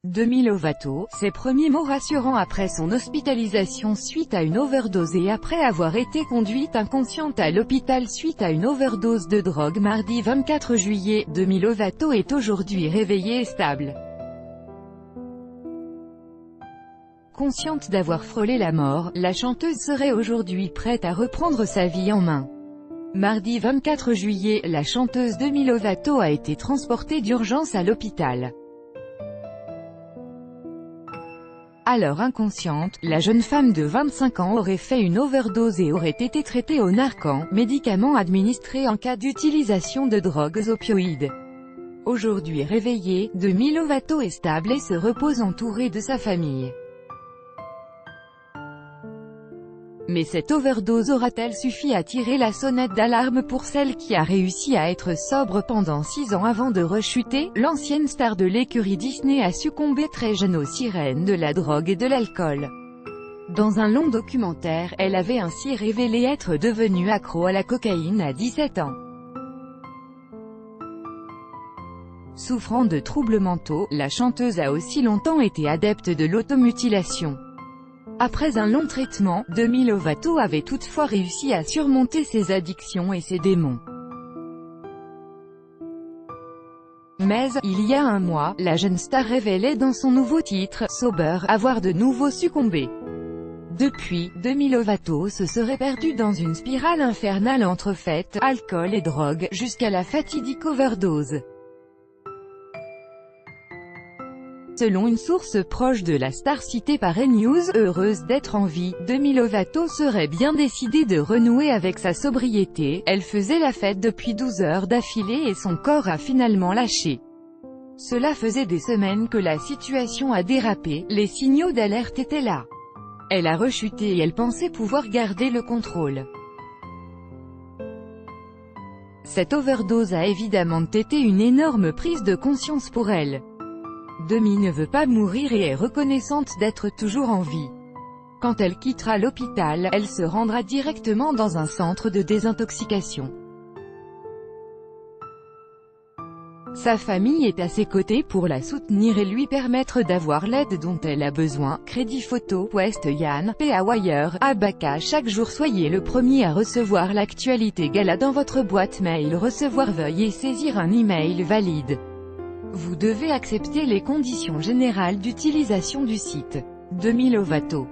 Demi Lovato, ses premiers mots rassurants après son hospitalisation suite à une overdose et après avoir été conduite inconsciente à l'hôpital suite à une overdose de drogue mardi 24 juillet, Demi Lovato est aujourd'hui réveillée et stable. Consciente d'avoir frôlé la mort, la chanteuse serait aujourd'hui prête à reprendre sa vie en main. Mardi 24 juillet, la chanteuse Demi Lovato a été transportée d'urgence à l'hôpital. Alors inconsciente, la jeune femme de 25 ans aurait fait une overdose et aurait été traitée au Narcan, médicament administré en cas d'utilisation de drogues opioïdes. Aujourd'hui réveillée, Demi Lovato est stable et se repose entourée de sa famille. Mais cette overdose aura-t-elle suffi à tirer la sonnette d'alarme pour celle qui a réussi à être sobre pendant 6 ans avant de rechuter? L'ancienne star de l'écurie Disney a succombé très jeune aux sirènes de la drogue et de l'alcool. Dans un long documentaire, elle avait ainsi révélé être devenue accro à la cocaïne à 17 ans. Souffrant de troubles mentaux, la chanteuse a aussi longtemps été adepte de l'automutilation. Après un long traitement, Demi Lovato avait toutefois réussi à surmonter ses addictions et ses démons. Mais, il y a un mois, la jeune star révélait dans son nouveau titre, Sober, avoir de nouveau succombé. Depuis, Demi Lovato se serait perdue dans une spirale infernale entre fêtes, alcool et drogue, jusqu'à la fatidique overdose. Selon une source proche de la star citée par E-News, heureuse d'être en vie, Demi Lovato serait bien décidée de renouer avec sa sobriété. Elle faisait la fête depuis 12 heures d'affilée et son corps a finalement lâché. Cela faisait des semaines que la situation a dérapé, les signaux d'alerte étaient là. Elle a rechuté et elle pensait pouvoir garder le contrôle. Cette overdose a évidemment été une énorme prise de conscience pour elle. Demi ne veut pas mourir et est reconnaissante d'être toujours en vie. Quand elle quittera l'hôpital, elle se rendra directement dans un centre de désintoxication. Sa famille est à ses côtés pour la soutenir et lui permettre d'avoir l'aide dont elle a besoin. Crédit Photo, West Yann, PA Wire, Abaca. Chaque jour soyez le premier à recevoir l'actualité gala dans votre boîte mail. Recevoir, veuillez saisir un email valide. Vous devez accepter les conditions générales d'utilisation du site. Demi Lovato.